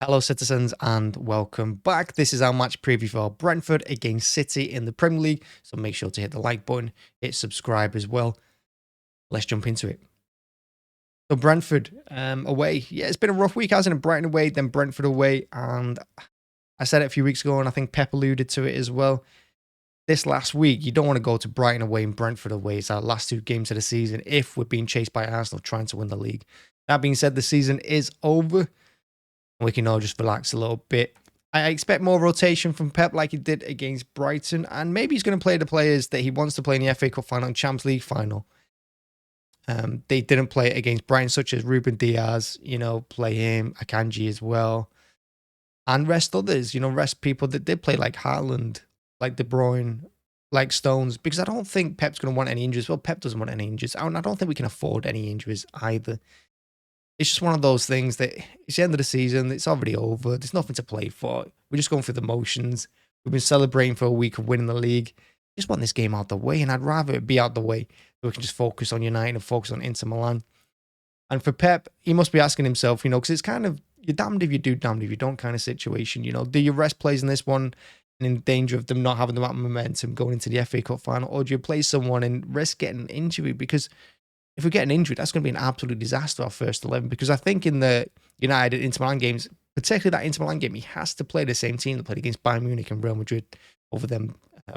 Hello citizens and welcome back. This is our match preview for Brentford against City in the Premier League. So make sure to hit the like button, hit subscribe as well. Let's jump into it. So Brentford away. Yeah, it's been a rough week, hasn't it? Brighton away, then Brentford away. And I said it a few weeks ago and I think Pep alluded to it as well. This last week, you don't want to go to Brighton away and Brentford away. It's our last two games of the season if we're being chased by Arsenal trying to win the league. That being said, the season is over. We can all just relax a little bit. I expect more rotation from Pep like he did against Brighton. And maybe he's going to play the players that he wants to play in the FA Cup final and Champions League final. They didn't play it against Brighton, such as Ruben Diaz, play him, Akanji as well. And rest others, rest people that did play like Haaland, like De Bruyne, like Stones. Because I don't think Pep's going to want any injuries. Well, Pep doesn't want any injuries. And I don't think we can afford any injuries either. It's just one of those things that it's the end of the season. It's already over. There's nothing to play for. We're just going through the motions. We've been celebrating for a week of winning the league. Just want this game out the way, and I'd rather it be out the way so we can just focus on United and focus on Inter Milan. And for Pep, he must be asking himself, because it's kind of, you're damned if you do, damned if you don't kind of situation. Do you rest players in this one and in danger of them not having the right momentum going into the FA Cup final, or do you play someone and risk getting an injury? Because if we get an injury, that's going to be an absolute disaster, our first 11, because I think in the United Inter Milan games, particularly that Inter Milan game, he has to play the same team that played against Bayern Munich and Real Madrid over them,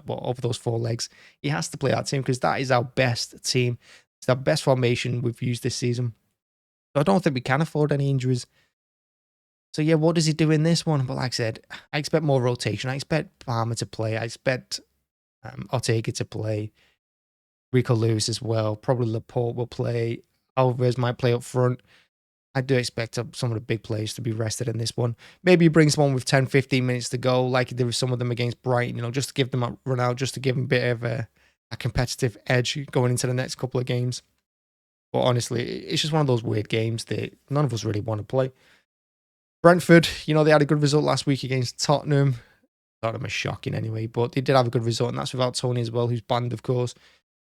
over those four legs. He has to play that team because that is our best team. It's our best formation we've used this season. So I don't think we can afford any injuries. So yeah, what does he do in this one? But like I said, I expect more rotation. I expect Palmer to play. I expect Ortega to play. Rico Lewis as well. Probably Laporte will play. Alvarez might play up front. I do expect some of the big players to be rested in this one. Maybe he brings one with 10, 15 minutes to go, like he did with some of them against Brighton, just to give them a run out, just to give them a bit of a competitive edge going into the next couple of games. But honestly, it's just one of those weird games that none of us really want to play. Brentford, they had a good result last week against Tottenham. Tottenham is shocking anyway, but they did have a good result, and that's without Tony as well, who's banned, of course.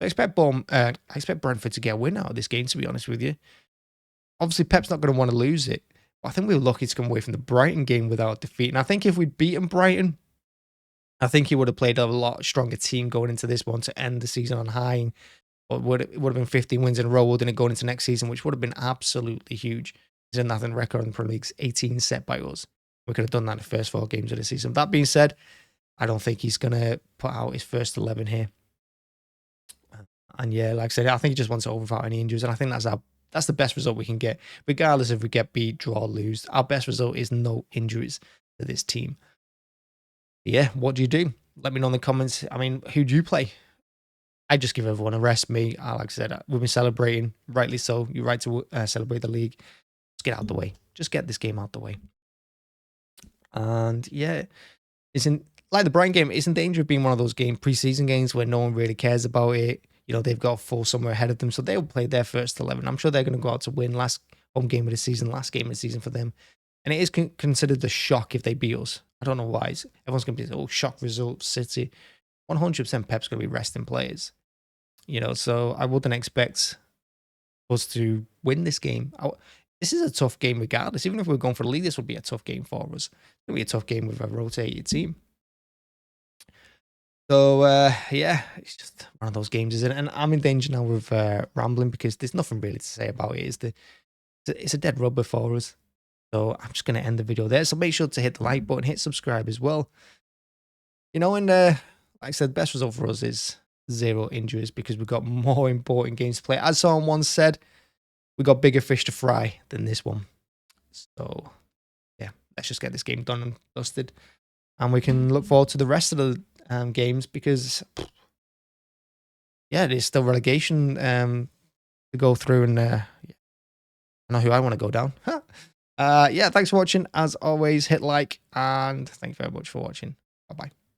I expect Brentford to get a win out of this game, to be honest with you. Obviously, Pep's not going to want to lose it. But I think we were lucky to come away from the Brighton game without defeat. And I think if we'd beaten Brighton, I think he would have played a lot stronger team going into this one to end the season on high. But it would have been 15 wins in a row, wouldn't it, going into next season, which would have been absolutely huge. There's nothing record in the Premier League's 18 set by us. We could have done that in the first 4 games of the season. That being said, I don't think he's going to put out his first 11 here. And yeah, like I said, I think he just wants to over without any injuries. And I think that's the best result we can get. Regardless if we get beat, draw, lose, our best result is no injuries to this team. Yeah, what do you do? Let me know in the comments. I mean, who do you play? I just give everyone a rest. Me, like I said, we've been celebrating, rightly so. You're right to celebrate the league. Just get out the way. Just get this game out the way. And yeah, like the Brighton game, it's in danger of being one of those preseason games where no one really cares about it. They've got a full somewhere ahead of them, so they'll play their first 11. I'm sure they're going to go out to win last home game of the season, last game of the season for them. And it is considered a shock if they beat us. I don't know why. Everyone's going to be, shock result, City. 100% Pep's going to be resting players. So I wouldn't expect us to win this game. This is a tough game regardless. Even if we're going for the league, this would be a tough game for us. It's going to be a tough game with a rotated team. So, yeah, it's just one of those games, isn't it? And I'm in danger now with rambling because there's nothing really to say about it. It's a dead rubber for us. So I'm just going to end the video there. So make sure to hit the like button, hit subscribe as well. And like I said, best result for us is 0 injuries because we've got more important games to play. As someone once said, we got bigger fish to fry than this one. So, yeah, let's just get this game done and dusted. And we can look forward to the rest of the games because there's still relegation to go through, and I know who I want to go down. Yeah, thanks for watching. As always, hit like, and thank you very much for watching. Bye bye.